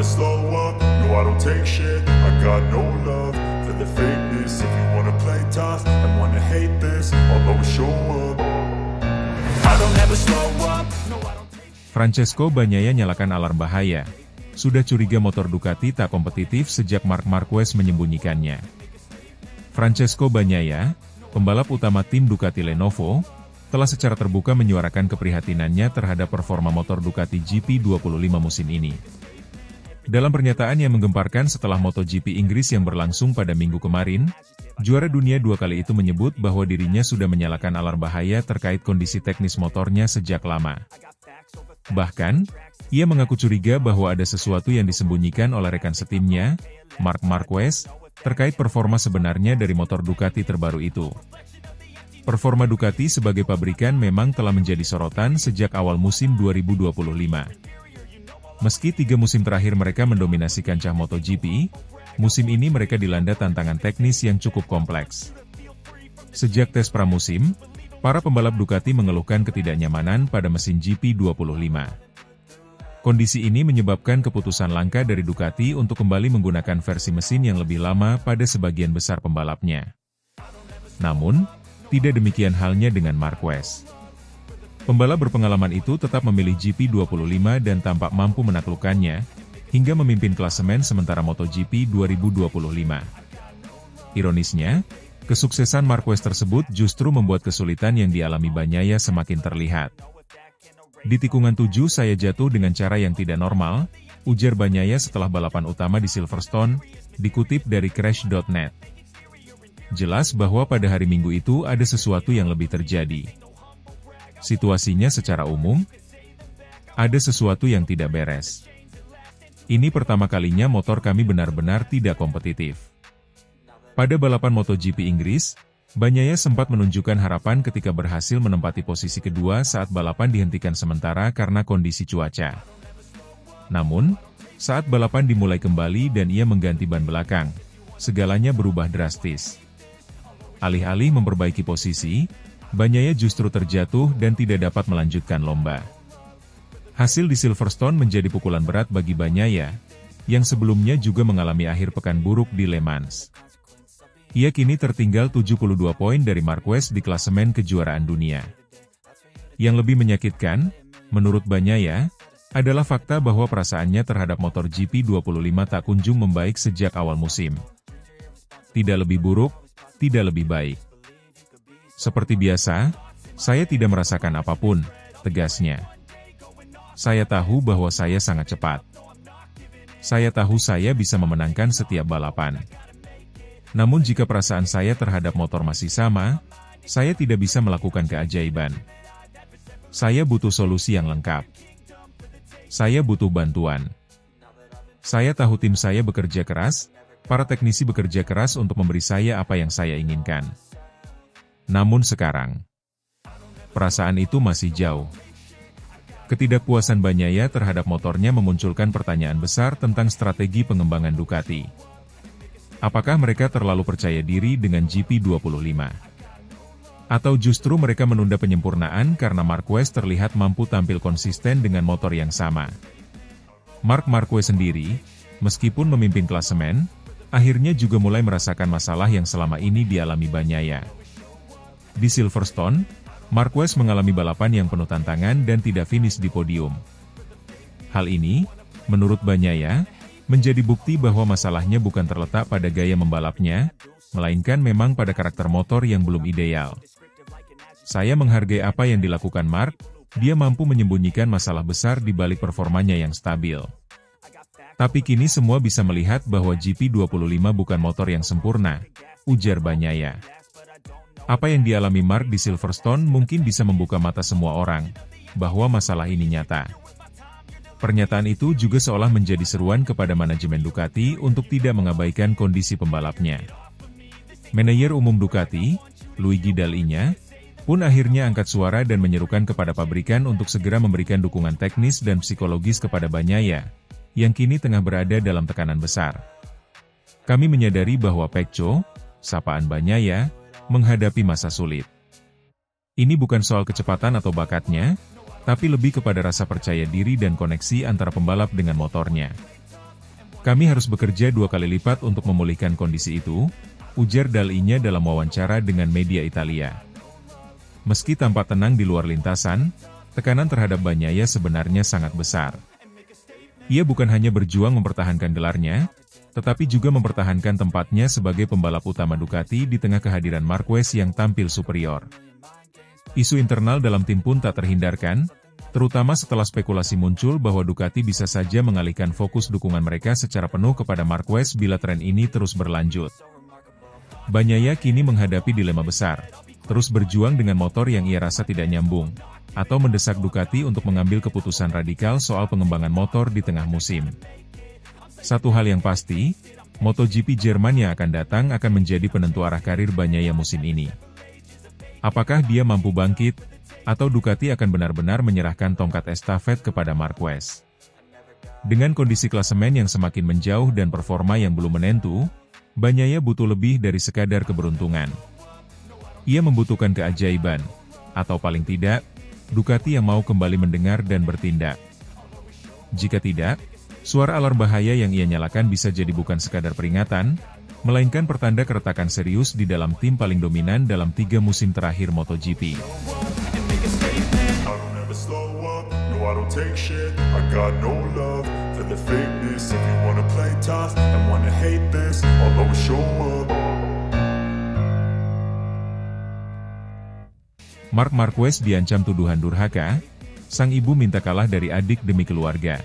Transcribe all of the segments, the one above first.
never slow up, no I don't take shit. I got no love for the fakeness. If you wanna play tough and wanna hate this, I'll always show up. I don't ever slow up, no I don't take shit. Francesco Bagnaia nyalakan alarm bahaya. Sudah curiga motor Ducati tak kompetitif sejak Marc Marquez menyembunyikannya. Francesco Bagnaia, pembalap utama tim Ducati Lenovo, telah secara terbuka menyuarakan keprihatinannya terhadap performa motor Ducati GP25 musim ini. Dalam pernyataan yang menggemparkan setelah MotoGP Inggris yang berlangsung pada minggu kemarin, juara dunia 2 kali itu menyebut bahwa dirinya sudah menyalakan alarm bahaya terkait kondisi teknis motornya sejak lama. Bahkan, ia mengaku curiga bahwa ada sesuatu yang disembunyikan oleh rekan setimnya, Marc Marquez, terkait performa sebenarnya dari motor Ducati terbaru itu. Performa Ducati sebagai pabrikan memang telah menjadi sorotan sejak awal musim 2025. Meski 3 musim terakhir mereka mendominasi kancah MotoGP, musim ini mereka dilanda tantangan teknis yang cukup kompleks. Sejak tes pramusim, para pembalap Ducati mengeluhkan ketidaknyamanan pada mesin GP25. Kondisi ini menyebabkan keputusan langka dari Ducati untuk kembali menggunakan versi mesin yang lebih lama pada sebagian besar pembalapnya. Namun, tidak demikian halnya dengan Marquez. Pembalap berpengalaman itu tetap memilih GP25 dan tampak mampu menaklukkannya, hingga memimpin klasemen sementara MotoGP 2025. Ironisnya, kesuksesan Marquez tersebut justru membuat kesulitan yang dialami Bagnaia semakin terlihat. Di tikungan 7 saya jatuh dengan cara yang tidak normal, ujar Bagnaia setelah balapan utama di Silverstone, dikutip dari Crash.net. Jelas bahwa pada hari Minggu itu ada sesuatu yang lebih terjadi. Situasinya secara umum, ada sesuatu yang tidak beres. Ini pertama kalinya motor kami benar-benar tidak kompetitif. Pada balapan MotoGP Inggris, Bagnaia sempat menunjukkan harapan ketika berhasil menempati posisi kedua saat balapan dihentikan sementara karena kondisi cuaca. Namun, saat balapan dimulai kembali dan ia mengganti ban belakang, segalanya berubah drastis. Alih-alih memperbaiki posisi, Bagnaia justru terjatuh dan tidak dapat melanjutkan lomba. Hasil di Silverstone menjadi pukulan berat bagi Bagnaia, yang sebelumnya juga mengalami akhir pekan buruk di Le Mans. Ia kini tertinggal 72 poin dari Marquez di klasemen kejuaraan dunia. Yang lebih menyakitkan, menurut Bagnaia, adalah fakta bahwa perasaannya terhadap motor GP25 tak kunjung membaik sejak awal musim. Tidak lebih buruk, tidak lebih baik. Seperti biasa, saya tidak merasakan apapun, tegasnya. Saya tahu bahwa saya sangat cepat. Saya tahu saya bisa memenangkan setiap balapan. Namun jika perasaan saya terhadap motor masih sama, saya tidak bisa melakukan keajaiban. Saya butuh solusi yang lengkap. Saya butuh bantuan. Saya tahu tim saya bekerja keras, para teknisi bekerja keras untuk memberi saya apa yang saya inginkan. Namun sekarang, perasaan itu masih jauh. Ketidakpuasan Bagnaia terhadap motornya memunculkan pertanyaan besar tentang strategi pengembangan Ducati. Apakah mereka terlalu percaya diri dengan GP25? Atau justru mereka menunda penyempurnaan karena Marquez terlihat mampu tampil konsisten dengan motor yang sama? Marc Marquez sendiri, meskipun memimpin klasemen, akhirnya juga mulai merasakan masalah yang selama ini dialami Bagnaia. Di Silverstone, Marquez mengalami balapan yang penuh tantangan dan tidak finish di podium. Hal ini, menurut Bagnaia, menjadi bukti bahwa masalahnya bukan terletak pada gaya membalapnya, melainkan memang pada karakter motor yang belum ideal. Saya menghargai apa yang dilakukan Marc, dia mampu menyembunyikan masalah besar di balik performanya yang stabil. Tapi kini semua bisa melihat bahwa GP25 bukan motor yang sempurna, ujar Bagnaia. Apa yang dialami Marc di Silverstone mungkin bisa membuka mata semua orang, bahwa masalah ini nyata. Pernyataan itu juga seolah menjadi seruan kepada manajemen Ducati untuk tidak mengabaikan kondisi pembalapnya. Manajer umum Ducati, Luigi Dall'Igna, pun akhirnya angkat suara dan menyerukan kepada pabrikan untuk segera memberikan dukungan teknis dan psikologis kepada Bagnaia, yang kini tengah berada dalam tekanan besar. Kami menyadari bahwa Pecco, sapaan Bagnaia, menghadapi masa sulit. Ini bukan soal kecepatan atau bakatnya, tapi lebih kepada rasa percaya diri dan koneksi antara pembalap dengan motornya. Kami harus bekerja 2 kali lipat untuk memulihkan kondisi itu, ujar dalinya dalam wawancara dengan media Italia. Meski tampak tenang di luar lintasan, tekanan terhadap Bagnaia sebenarnya sangat besar. Ia bukan hanya berjuang mempertahankan gelarnya, tetapi juga mempertahankan tempatnya sebagai pembalap utama Ducati di tengah kehadiran Marquez yang tampil superior. Isu internal dalam tim pun tak terhindarkan, terutama setelah spekulasi muncul bahwa Ducati bisa saja mengalihkan fokus dukungan mereka secara penuh kepada Marquez bila tren ini terus berlanjut. Bagnaia kini menghadapi dilema besar, terus berjuang dengan motor yang ia rasa tidak nyambung, atau mendesak Ducati untuk mengambil keputusan radikal soal pengembangan motor di tengah musim. Satu hal yang pasti, MotoGP Jerman yang akan datang akan menjadi penentu arah karir Bagnaia musim ini. Apakah dia mampu bangkit, atau Ducati akan benar-benar menyerahkan tongkat estafet kepada Marquez? Dengan kondisi klasemen yang semakin menjauh dan performa yang belum menentu, Bagnaia butuh lebih dari sekadar keberuntungan. Ia membutuhkan keajaiban, atau paling tidak, Ducati yang mau kembali mendengar dan bertindak. Jika tidak, suara alarm bahaya yang ia nyalakan bisa jadi bukan sekadar peringatan, melainkan pertanda keretakan serius di dalam tim paling dominan dalam 3 musim terakhir MotoGP. I don't take shit, I got no love for the fakeness. If you wanna play tough and wanna hate this, I'll always show up. Marc Marquez diancam tuduhan durhaka, sang ibu minta kalah dari adik demi keluarga.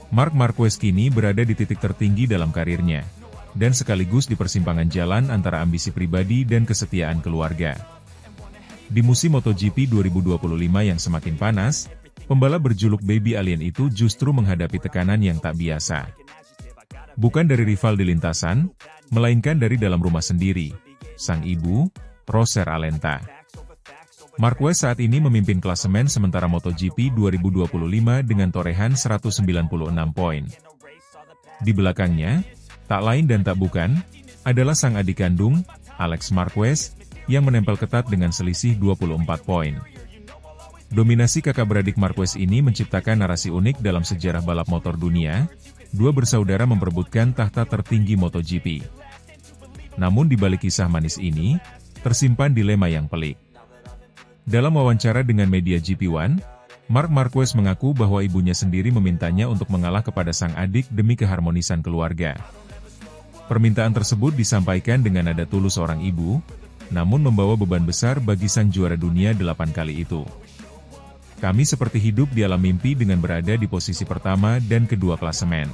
Marc Marquez kini berada di titik tertinggi dalam karirnya, dan sekaligus di persimpangan jalan antara ambisi pribadi dan kesetiaan keluarga. Di musim MotoGP 2025 yang semakin panas, pembalap berjuluk Baby Alien itu justru menghadapi tekanan yang tak biasa. Bukan dari rival di lintasan, melainkan dari dalam rumah sendiri, sang ibu, Roser Alenta. Marquez saat ini memimpin klasemen sementara MotoGP 2025 dengan torehan 196 poin. Di belakangnya, tak lain dan tak bukan, adalah sang adik kandung, Alex Marquez, yang menempel ketat dengan selisih 24 poin. Dominasi kakak beradik Marquez ini menciptakan narasi unik dalam sejarah balap motor dunia, 2 bersaudara memperebutkan tahta tertinggi MotoGP. Namun di balik kisah manis ini, tersimpan dilema yang pelik. Dalam wawancara dengan media GP1, Marc Marquez mengaku bahwa ibunya sendiri memintanya untuk mengalah kepada sang adik demi keharmonisan keluarga. Permintaan tersebut disampaikan dengan nada tulus seorang ibu, namun membawa beban besar bagi sang juara dunia 8 kali itu. Kami seperti hidup di alam mimpi dengan berada di posisi pertama dan kedua klasemen.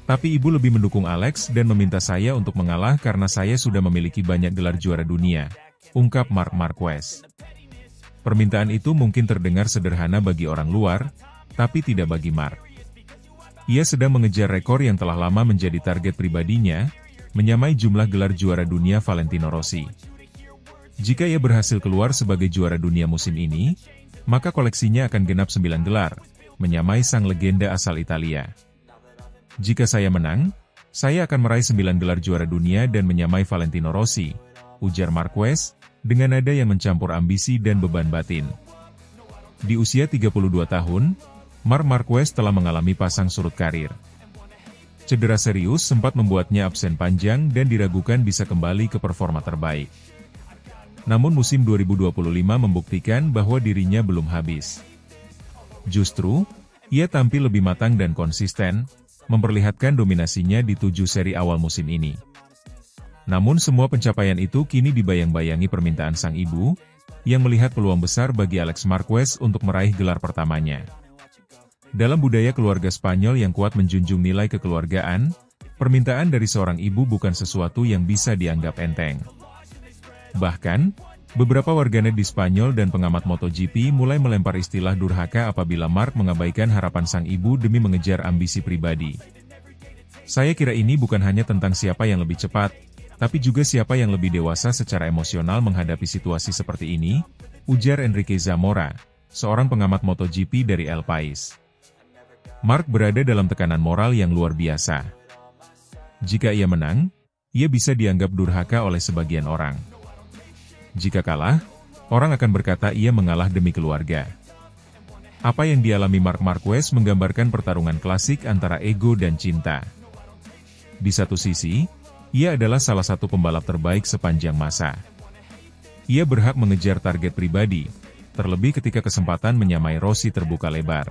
Tapi ibu lebih mendukung Alex dan meminta saya untuk mengalah karena saya sudah memiliki banyak gelar juara dunia, ungkap Marc Marquez. Permintaan itu mungkin terdengar sederhana bagi orang luar, tapi tidak bagi Marc. Ia sedang mengejar rekor yang telah lama menjadi target pribadinya, menyamai jumlah gelar juara dunia Valentino Rossi. Jika ia berhasil keluar sebagai juara dunia musim ini, maka koleksinya akan genap 9 gelar, menyamai sang legenda asal Italia. Jika saya menang, saya akan meraih 9 gelar juara dunia dan menyamai Valentino Rossi, ujar Marquez, dengan nada yang mencampur ambisi dan beban batin. Di usia 32 tahun, Marc Marquez telah mengalami pasang surut karir. Cedera serius sempat membuatnya absen panjang dan diragukan bisa kembali ke performa terbaik. Namun musim 2025 membuktikan bahwa dirinya belum habis. Justru, ia tampil lebih matang dan konsisten, memperlihatkan dominasinya di 7 seri awal musim ini. Namun semua pencapaian itu kini dibayang-bayangi permintaan sang ibu, yang melihat peluang besar bagi Alex Marquez untuk meraih gelar pertamanya. Dalam budaya keluarga Spanyol yang kuat menjunjung nilai kekeluargaan, permintaan dari seorang ibu bukan sesuatu yang bisa dianggap enteng. Bahkan, beberapa warganet di Spanyol dan pengamat MotoGP mulai melempar istilah durhaka apabila Marc mengabaikan harapan sang ibu demi mengejar ambisi pribadi. Saya kira ini bukan hanya tentang siapa yang lebih cepat, tapi juga siapa yang lebih dewasa secara emosional menghadapi situasi seperti ini, ujar Enrique Zamora, seorang pengamat MotoGP dari El País. Marc berada dalam tekanan moral yang luar biasa. Jika ia menang, ia bisa dianggap durhaka oleh sebagian orang. Jika kalah, orang akan berkata ia mengalah demi keluarga. Apa yang dialami Marc Marquez menggambarkan pertarungan klasik antara ego dan cinta. Di satu sisi, ia adalah salah satu pembalap terbaik sepanjang masa. Ia berhak mengejar target pribadi, terlebih ketika kesempatan menyamai Rossi terbuka lebar.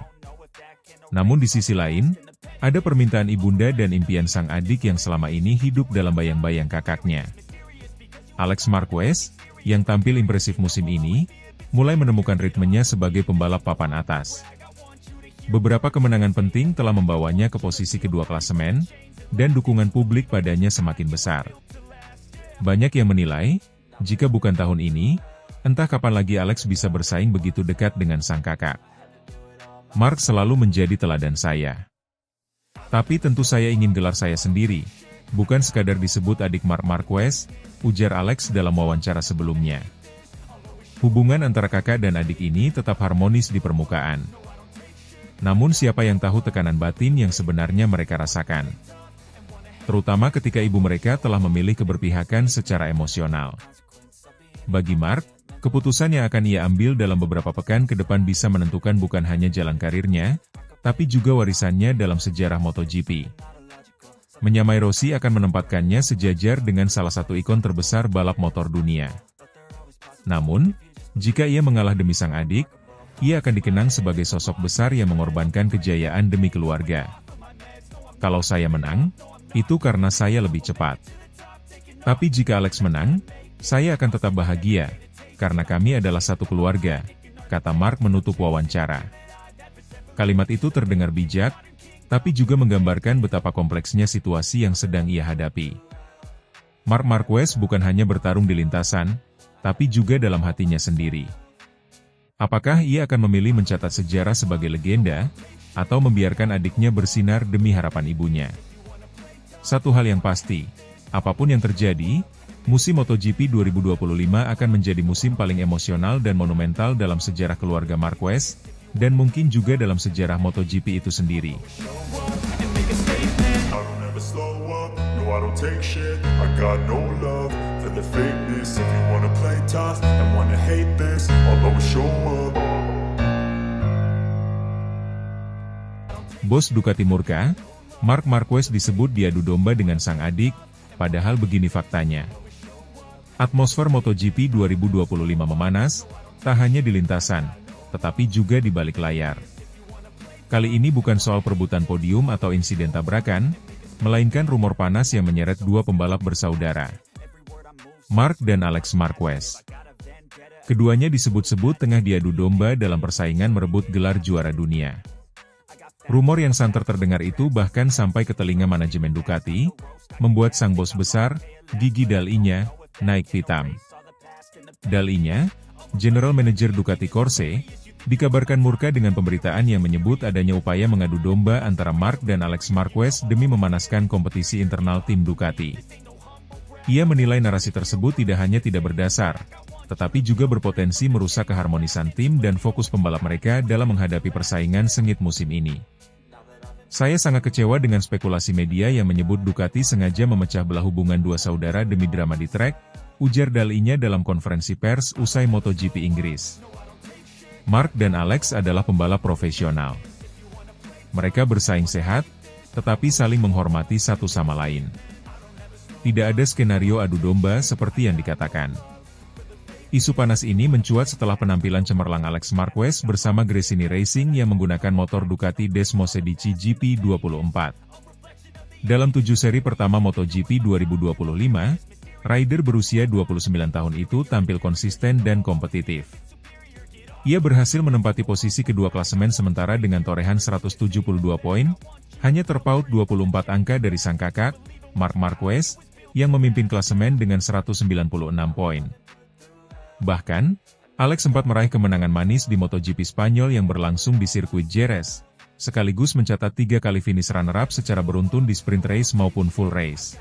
Namun di sisi lain, ada permintaan ibunda dan impian sang adik yang selama ini hidup dalam bayang-bayang kakaknya. Alex Marquez, yang tampil impresif musim ini, mulai menemukan ritmenya sebagai pembalap papan atas. Beberapa kemenangan penting telah membawanya ke posisi kedua klasemen, dan dukungan publik padanya semakin besar. Banyak yang menilai, jika bukan tahun ini, entah kapan lagi Alex bisa bersaing begitu dekat dengan sang kakak. Marc selalu menjadi teladan saya. Tapi tentu saya ingin gelar saya sendiri, bukan sekadar disebut adik Marc Marquez, ujar Alex dalam wawancara sebelumnya. Hubungan antara kakak dan adik ini tetap harmonis di permukaan. Namun siapa yang tahu tekanan batin yang sebenarnya mereka rasakan? Terutama ketika ibu mereka telah memilih keberpihakan secara emosional. Bagi Marc, keputusan yang akan ia ambil dalam beberapa pekan ke depan bisa menentukan bukan hanya jalan karirnya, tapi juga warisannya dalam sejarah MotoGP. Menyamai Rossi akan menempatkannya sejajar dengan salah satu ikon terbesar balap motor dunia. Namun, jika ia mengalah demi sang adik, ia akan dikenang sebagai sosok besar yang mengorbankan kejayaan demi keluarga. Kalau saya menang, itu karena saya lebih cepat. Tapi jika Alex menang, saya akan tetap bahagia, karena kami adalah satu keluarga, kata Marc menutup wawancara. Kalimat itu terdengar bijak, tapi juga menggambarkan betapa kompleksnya situasi yang sedang ia hadapi. Marc Marquez bukan hanya bertarung di lintasan, tapi juga dalam hatinya sendiri. Apakah ia akan memilih mencatat sejarah sebagai legenda, atau membiarkan adiknya bersinar demi harapan ibunya? Satu hal yang pasti, apapun yang terjadi, musim MotoGP 2025 akan menjadi musim paling emosional dan monumental dalam sejarah keluarga Marquez, dan mungkin juga dalam sejarah MotoGP itu sendiri. I don't take shit, I got no love for the fakeness. If you wanna play tough and wanna hate this, I'll always show up. Bos Ducati murka, Marc Marquez disebut diadu domba dengan sang adik, padahal begini faktanya. Atmosfer MotoGP 2025 memanas, tak hanya di lintasan, tetapi juga di balik layar. Kali ini bukan soal perebutan podium atau insiden tabrakan, melainkan rumor panas yang menyeret dua pembalap bersaudara, Marc dan Alex Marquez. Keduanya disebut-sebut tengah diadu domba dalam persaingan merebut gelar juara dunia. Rumor yang santer terdengar itu bahkan sampai ke telinga manajemen Ducati, membuat sang bos besar, Gigi Dall'Igna, naik pitam. Dall'Igna, General Manager Ducati Corse, dikabarkan murka dengan pemberitaan yang menyebut adanya upaya mengadu domba antara Marc dan Alex Marquez demi memanaskan kompetisi internal tim Ducati. Ia menilai narasi tersebut tidak hanya tidak berdasar, tetapi juga berpotensi merusak keharmonisan tim dan fokus pembalap mereka dalam menghadapi persaingan sengit musim ini. Saya sangat kecewa dengan spekulasi media yang menyebut Ducati sengaja memecah belah hubungan dua saudara demi drama di trek, ujar Dall'Igna dalam konferensi pers usai MotoGP Inggris. Marc dan Alex adalah pembalap profesional. Mereka bersaing sehat, tetapi saling menghormati satu sama lain. Tidak ada skenario adu domba seperti yang dikatakan. Isu panas ini mencuat setelah penampilan cemerlang Alex Marquez bersama Gresini Racing yang menggunakan motor Ducati Desmosedici GP24. Dalam 7 seri pertama MotoGP 2025, rider berusia 29 tahun itu tampil konsisten dan kompetitif. Ia berhasil menempati posisi kedua klasemen sementara dengan torehan 172 poin, hanya terpaut 24 angka dari sang kakak, Marc Marquez, yang memimpin klasemen dengan 196 poin. Bahkan, Alex sempat meraih kemenangan manis di MotoGP Spanyol yang berlangsung di sirkuit Jerez, sekaligus mencatat 3 kali finish runner-up secara beruntun di sprint race maupun full race.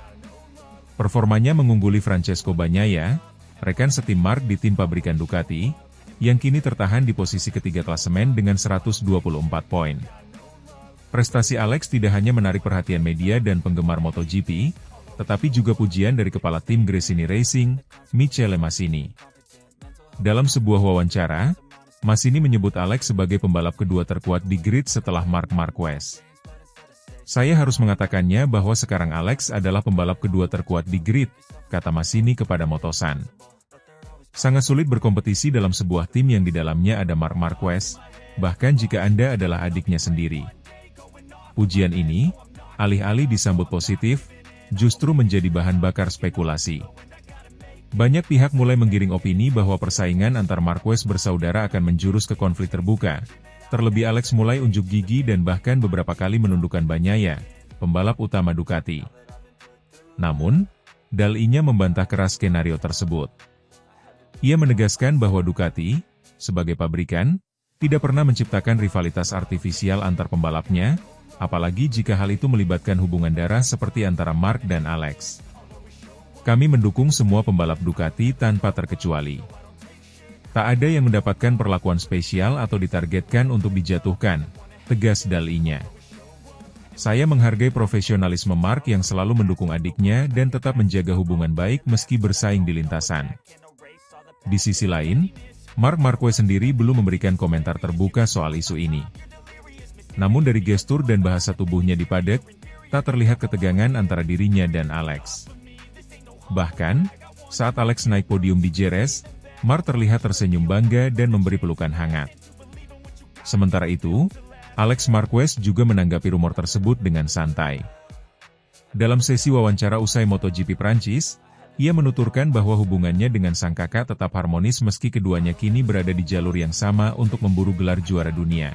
Performanya mengungguli Francesco Bagnaia, rekan setim Marc di tim pabrikan Ducati, yang kini tertahan di posisi ketiga klasemen dengan 124 poin. Prestasi Alex tidak hanya menarik perhatian media dan penggemar MotoGP, tetapi juga pujian dari kepala tim Gresini Racing, Michele Massini. Dalam sebuah wawancara, Massini menyebut Alex sebagai pembalap kedua terkuat di grid setelah Marc Marquez. Saya harus mengatakannya bahwa sekarang Alex adalah pembalap kedua terkuat di grid, kata Massini kepada Motosan. Sangat sulit berkompetisi dalam sebuah tim yang di dalamnya ada Marc Marquez, bahkan jika Anda adalah adiknya sendiri. Pujian ini, alih-alih disambut positif, justru menjadi bahan bakar spekulasi. Banyak pihak mulai menggiring opini bahwa persaingan antar Marquez bersaudara akan menjurus ke konflik terbuka. Terlebih Alex mulai unjuk gigi dan bahkan beberapa kali menundukkan Bagnaia, pembalap utama Ducati. Namun, Dal-I-nya membantah keras skenario tersebut. Ia menegaskan bahwa Ducati, sebagai pabrikan, tidak pernah menciptakan rivalitas artifisial antar pembalapnya, apalagi jika hal itu melibatkan hubungan darah seperti antara Marc dan Alex. Kami mendukung semua pembalap Ducati tanpa terkecuali. Tak ada yang mendapatkan perlakuan spesial atau ditargetkan untuk dijatuhkan, tegas Dal-I-nya. Saya menghargai profesionalisme Marc yang selalu mendukung adiknya dan tetap menjaga hubungan baik meski bersaing di lintasan. Di sisi lain, Marc Marquez sendiri belum memberikan komentar terbuka soal isu ini. Namun dari gestur dan bahasa tubuhnya di paddock, tak terlihat ketegangan antara dirinya dan Alex. Bahkan, saat Alex naik podium di Jerez, Marc terlihat tersenyum bangga dan memberi pelukan hangat. Sementara itu, Alex Marquez juga menanggapi rumor tersebut dengan santai. Dalam sesi wawancara usai MotoGP Prancis, ia menuturkan bahwa hubungannya dengan sang kakak tetap harmonis meski keduanya kini berada di jalur yang sama untuk memburu gelar juara dunia.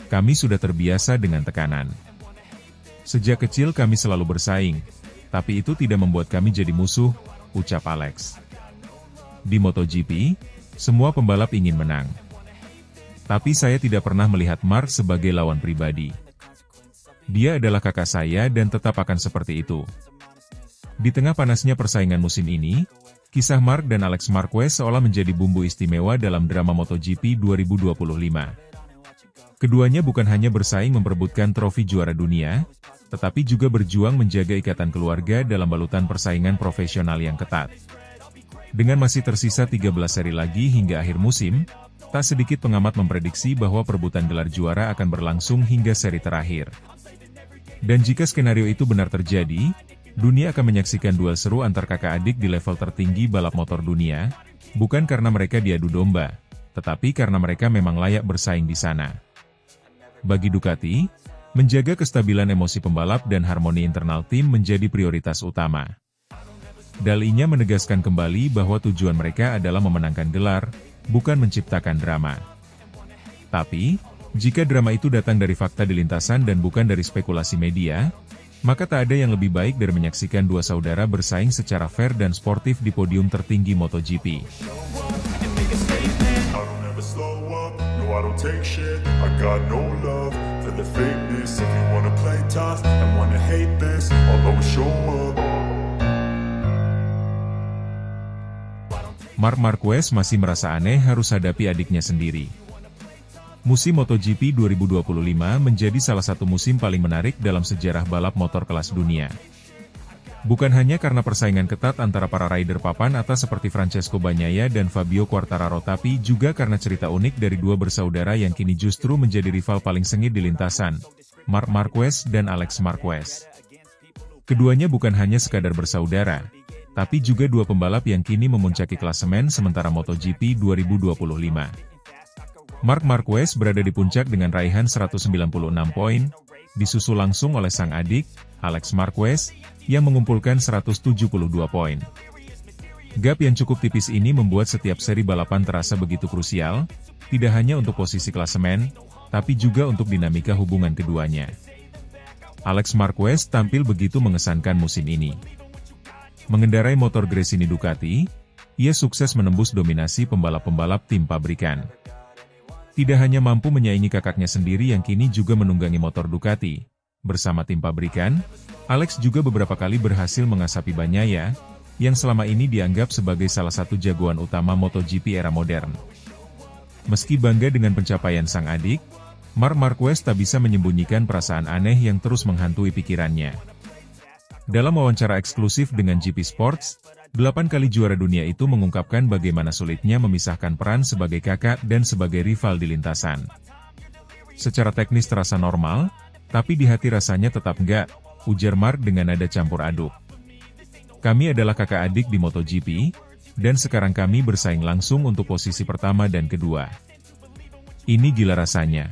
Kami sudah terbiasa dengan tekanan. Sejak kecil kami selalu bersaing. Tapi itu tidak membuat kami jadi musuh, ucap Alex. Di MotoGP, semua pembalap ingin menang. Tapi saya tidak pernah melihat Marc sebagai lawan pribadi. Dia adalah kakak saya dan tetap akan seperti itu. Di tengah panasnya persaingan musim ini, kisah Marc dan Alex Marquez seolah menjadi bumbu istimewa dalam drama MotoGP 2025. Keduanya bukan hanya bersaing memperebutkan trofi juara dunia, tetapi juga berjuang menjaga ikatan keluarga dalam balutan persaingan profesional yang ketat. Dengan masih tersisa 13 seri lagi hingga akhir musim, tak sedikit pengamat memprediksi bahwa perebutan gelar juara akan berlangsung hingga seri terakhir. Dan jika skenario itu benar terjadi, dunia akan menyaksikan duel seru antar kakak adik di level tertinggi balap motor dunia, bukan karena mereka diadu domba, tetapi karena mereka memang layak bersaing di sana. Bagi Ducati, menjaga kestabilan emosi pembalap dan harmoni internal tim menjadi prioritas utama. Dal-I-nya menegaskan kembali bahwa tujuan mereka adalah memenangkan gelar, bukan menciptakan drama. Tapi, jika drama itu datang dari fakta di lintasan dan bukan dari spekulasi media, maka tak ada yang lebih baik dari menyaksikan dua saudara bersaing secara fair dan sportif di podium tertinggi MotoGP. I don't take shit, I got no love for the fakeness. If you wanna play tough and wanna hate this, I'll always show up. Marc Marquez masih merasa aneh harus hadapi adiknya sendiri. Musim MotoGP 2025 menjadi salah satu musim paling menarik dalam sejarah balap motor kelas dunia. Bukan hanya karena persaingan ketat antara para rider papan atas seperti Francesco Bagnaia dan Fabio Quartararo, tapi juga karena cerita unik dari dua bersaudara yang kini justru menjadi rival paling sengit di lintasan, Marc Marquez dan Alex Marquez. Keduanya bukan hanya sekadar bersaudara, tapi juga dua pembalap yang kini memuncaki klasemen sementara MotoGP 2025. Marc Marquez berada di puncak dengan raihan 196 poin, disusul langsung oleh sang adik, Alex Marquez, yang mengumpulkan 172 poin. Gap yang cukup tipis ini membuat setiap seri balapan terasa begitu krusial, tidak hanya untuk posisi klasemen, tapi juga untuk dinamika hubungan keduanya. Alex Marquez tampil begitu mengesankan musim ini. Mengendarai motor Gresini Ducati, ia sukses menembus dominasi pembalap-pembalap tim pabrikan. Tidak hanya mampu menyaingi kakaknya sendiri yang kini juga menunggangi motor Ducati, bersama tim pabrikan, Alex juga beberapa kali berhasil mengasapi Bagnaia, yang selama ini dianggap sebagai salah satu jagoan utama MotoGP era modern. Meski bangga dengan pencapaian sang adik, Marc Marquez tak bisa menyembunyikan perasaan aneh yang terus menghantui pikirannya. Dalam wawancara eksklusif dengan GP Sports, 8 kali juara dunia itu mengungkapkan bagaimana sulitnya memisahkan peran sebagai kakak dan sebagai rival di lintasan. Secara teknis terasa normal, tapi di hati rasanya tetap enggak, ujar Mark dengan nada campur aduk. Kami adalah kakak adik di MotoGP, dan sekarang kami bersaing langsung untuk posisi pertama dan kedua. Ini gila rasanya.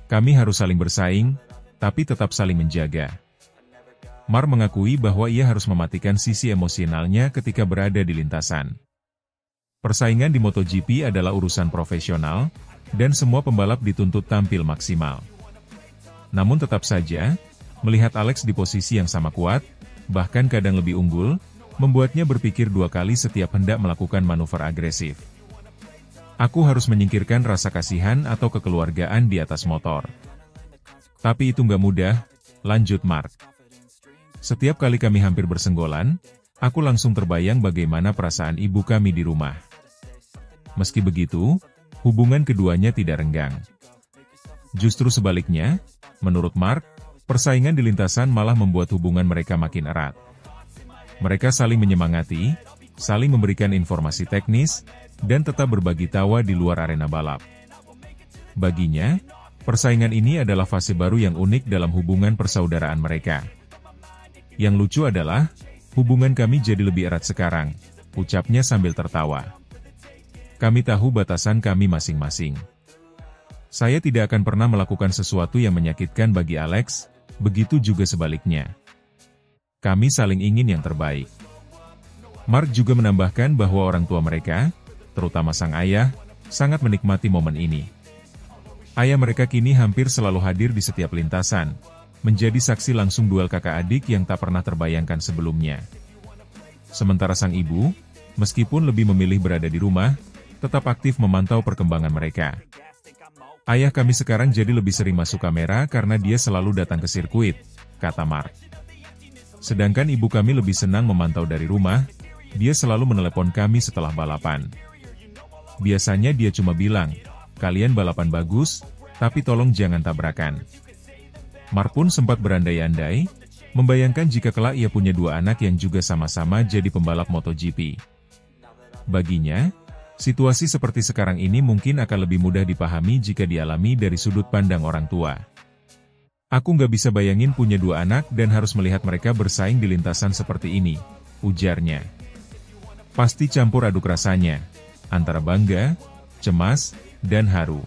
Kami harus saling bersaing, tapi tetap saling menjaga. Mark mengakui bahwa ia harus mematikan sisi emosionalnya ketika berada di lintasan. Persaingan di MotoGP adalah urusan profesional, dan semua pembalap dituntut tampil maksimal. Namun tetap saja, melihat Alex di posisi yang sama kuat, bahkan kadang lebih unggul, membuatnya berpikir 2 kali setiap hendak melakukan manuver agresif. Aku harus menyingkirkan rasa kasihan atau kekeluargaan di atas motor. Tapi itu nggak mudah, lanjut Mark. Setiap kali kami hampir bersenggolan, aku langsung terbayang bagaimana perasaan ibu kami di rumah. Meski begitu, hubungan keduanya tidak renggang. Justru sebaliknya, menurut Mark, persaingan di lintasan malah membuat hubungan mereka makin erat. Mereka saling menyemangati, saling memberikan informasi teknis, dan tetap berbagi tawa di luar arena balap. Baginya, persaingan ini adalah fase baru yang unik dalam hubungan persaudaraan mereka. Yang lucu adalah, hubungan kami jadi lebih erat sekarang, ucapnya sambil tertawa. Kami tahu batasan kami masing-masing. Saya tidak akan pernah melakukan sesuatu yang menyakitkan bagi Alex, begitu juga sebaliknya. Kami saling ingin yang terbaik. Mark juga menambahkan bahwa orang tua mereka, terutama sang ayah, sangat menikmati momen ini. Ayah mereka kini hampir selalu hadir di setiap lintasan, menjadi saksi langsung duel kakak adik yang tak pernah terbayangkan sebelumnya. Sementara sang ibu, meskipun lebih memilih berada di rumah, tetap aktif memantau perkembangan mereka. Ayah kami sekarang jadi lebih sering masuk kamera karena dia selalu datang ke sirkuit, kata Mark. Sedangkan ibu kami lebih senang memantau dari rumah, dia selalu menelepon kami setelah balapan. Biasanya dia cuma bilang, kalian balapan bagus, tapi tolong jangan tabrakan. Mark pun sempat berandai-andai, membayangkan jika kelak ia punya 2 anak yang juga sama-sama jadi pembalap MotoGP. Baginya, situasi seperti sekarang ini mungkin akan lebih mudah dipahami jika dialami dari sudut pandang orang tua. Aku nggak bisa bayangin punya 2 anak dan harus melihat mereka bersaing di lintasan seperti ini, ujarnya. Pasti campur aduk rasanya, antara bangga, cemas, dan haru.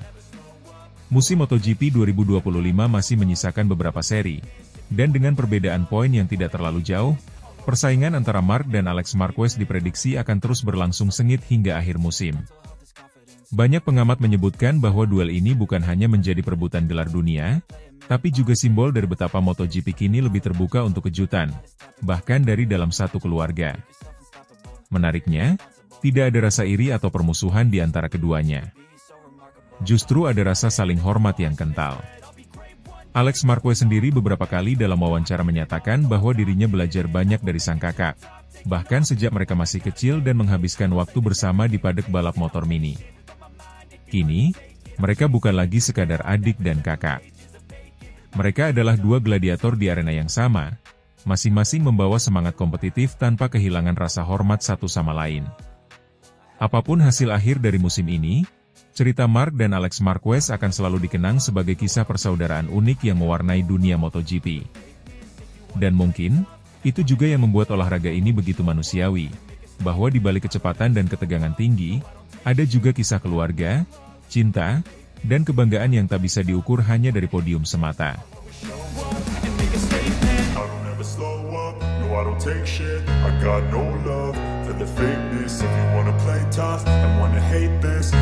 Musim MotoGP 2025 masih menyisakan beberapa seri, dan dengan perbedaan poin yang tidak terlalu jauh, persaingan antara Mark dan Alex Marquez diprediksi akan terus berlangsung sengit hingga akhir musim. Banyak pengamat menyebutkan bahwa duel ini bukan hanya menjadi perebutan gelar dunia, tapi juga simbol dari betapa MotoGP kini lebih terbuka untuk kejutan, bahkan dari dalam satu keluarga. Menariknya, tidak ada rasa iri atau permusuhan di antara keduanya. Justru ada rasa saling hormat yang kental. Alex Marquez sendiri beberapa kali dalam wawancara menyatakan bahwa dirinya belajar banyak dari sang kakak, bahkan sejak mereka masih kecil dan menghabiskan waktu bersama di paddock balap motor mini. Kini, mereka bukan lagi sekadar adik dan kakak. Mereka adalah 2 gladiator di arena yang sama, masing-masing membawa semangat kompetitif tanpa kehilangan rasa hormat satu sama lain. Apapun hasil akhir dari musim ini, cerita Mark dan Alex Marquez akan selalu dikenang sebagai kisah persaudaraan unik yang mewarnai dunia MotoGP. Dan mungkin, itu juga yang membuat olahraga ini begitu manusiawi, bahwa di balik kecepatan dan ketegangan tinggi, ada juga kisah keluarga, cinta, dan kebanggaan yang tak bisa diukur hanya dari podium semata. I don't take shit, I got no love for the fakeness. If you wanna play tough and wanna hate this,